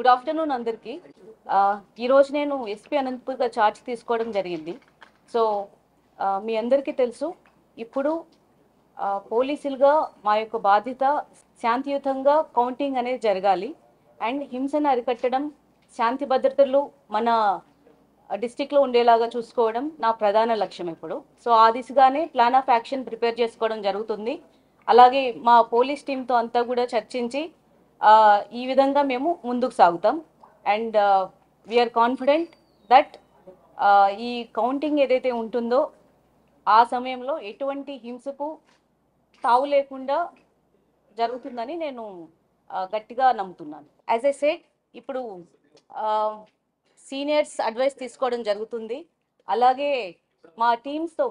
Good afternoon అందరికీ. ఈరోజు నేను ఎస్పీ అనంతపూర్గా ఛార్జ్ తీసుకోవడం జరిగింది. సో మీ అందరికీ తెలుసు, ఇప్పుడు పోలీసులుగా మా యొక్క బాధ్యత శాంతియుతంగా కౌంటింగ్ అనేది జరగాలి అండ్ హింసను అరికట్టడం, శాంతి భద్రతలు మన డిస్టిక్లో ఉండేలాగా చూసుకోవడం నా ప్రధాన లక్ష్యం ఇప్పుడు. సో ఆ దిశగానే ప్లాన్ ఆఫ్ యాక్షన్ ప్రిపేర్ చేసుకోవడం జరుగుతుంది. అలాగే మా పోలీస్ టీంతో అంతా కూడా చర్చించి ఈ విధంగా మేము ముందుకు సాగుతాం. అండ్ వీఆర్ కాన్ఫిడెంట్ దట్ ఈ కౌంటింగ్ ఏదైతే ఉంటుందో ఆ సమయంలో ఎటువంటి హింసకు తావు లేకుండా జరుగుతుందని నేను గట్టిగా నమ్ముతున్నాను. యాజ్ ఐ సెడ్, ఇప్పుడు సీనియర్స్ అడ్వైస్ తీసుకోవడం జరుగుతుంది. అలాగే మా టీమ్స్తో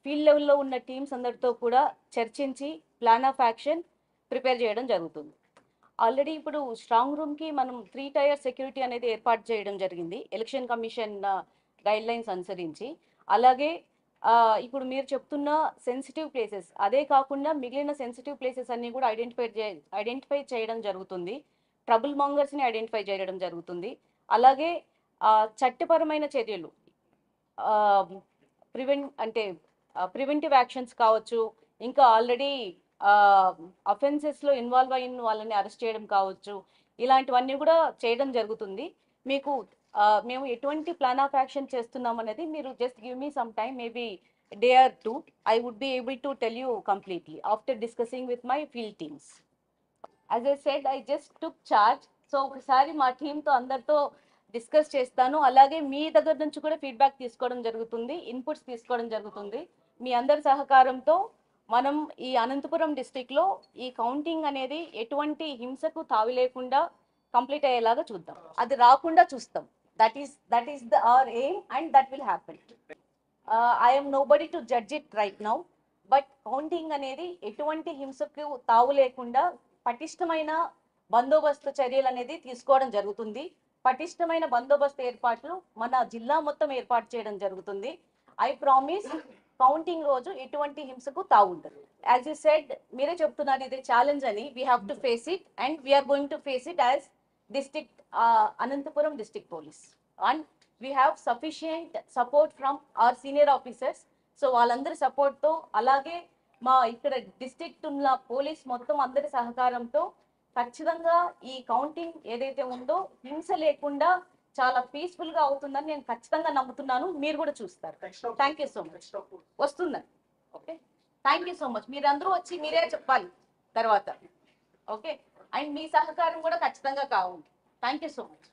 ఫీల్డ్ లెవెల్లో ఉన్న టీమ్స్ అందరితో కూడా చర్చించి ప్లాన్ ఆఫ్ యాక్షన్ ప్రిపేర్ చేయడం జరుగుతుంది. ఆల్రెడీ ఇప్పుడు స్ట్రాంగ్ రూమ్కి మనం 3 టైర్ సెక్యూరిటీ అనేది ఏర్పాటు చేయడం జరిగింది ఎలక్షన్ కమిషన్ గైడ్ లైన్స్ అనుసరించి. అలాగే ఇప్పుడు మీరు చెప్తున్న సెన్సిటివ్ ప్లేసెస్ అదే కాకుండా మిగిలిన సెన్సిటివ్ ప్లేసెస్ అన్నీ కూడా ఐడెంటిఫై చేయడం జరుగుతుంది. ట్రబుల్ మాంగర్స్ని ఐడెంటిఫై చేయడం జరుగుతుంది. అలాగే చట్టపరమైన చర్యలు, ప్రివెంటివ్ యాక్షన్స్ కావచ్చు, ఇంకా ఆల్రెడీ అఫెన్సెస్లో ఇన్వాల్వ్ అయిన వాళ్ళని అరెస్ట్ చేయడం కావచ్చు, ఇలాంటివన్నీ కూడా చేయడం జరుగుతుంది. మీకు మేము ఎటువంటి ప్లాన్ ఆఫ్ యాక్షన్ చేస్తున్నాం అనేది మీరు just give me some time, maybe day or 2. I would be able to tell you completely after discussing with my field teams. As I said, I just took charge. So ఒకసారి మా టీంతో అందరితో discuss చేస్తాను. అలాగే మీ దగ్గర నుంచి కూడా feedback తీసుకోవడం జరుగుతుంది, ఇన్పుట్స్ తీసుకోవడం జరుగుతుంది. మీ అందరి సహకారంతో మనం ఈ అనంతపురం డిస్టిక్లో ఈ కౌంటింగ్ అనేది ఎటువంటి హింసకు తావి లేకుండా కంప్లీట్ అయ్యేలాగా చూద్దాం. అది రాకుండా చూస్తాం. That is our aim and that will happen. I'm nobody to judge it right now, but counting అనేది ఎటువంటి హింసకు తావు లేకుండా పటిష్టమైన బందోబస్తు చర్యలు అనేది తీసుకోవడం జరుగుతుంది. పటిష్టమైన బందోబస్తు ఏర్పాట్లు మన జిల్లా మొత్తం ఏర్పాటు చేయడం జరుగుతుంది. ఐ ప్రామిస్, కౌంటింగ్ రోజు ఎటువంటి హింసకు తావు ఉండదు. యాజ్ యూ సెడ్, మీరే చెప్తున్నారు ఇది ఛాలెంజ్ అని. We have to face it and we're going to face it as district Anantapuram district police. And we have sufficient support from our senior officers. So వాళ్ళందరి సపోర్ట్తో, అలాగే మా ఇక్కడ డిస్ట్రిక్ట్ ఉన్న పోలీస్ మొత్తం అందరి సహకారంతో ఖచ్చితంగా ఈ కౌంటింగ్ ఏదైతే ఉందో హింస లేకుండా చాలా పీస్ఫుల్ గా అవుతుందని నేను ఖచ్చితంగా నమ్ముతున్నాను. మీరు కూడా చూస్తారు. Thank you so much. వస్తుందండి. Okay, thank you so much. మీరందరూ వచ్చి మీరే చెప్పాలి తర్వాత. ఓకే, అండ్ మీ సహకారం కూడా ఖచ్చితంగా కావాలి. Thank you so much.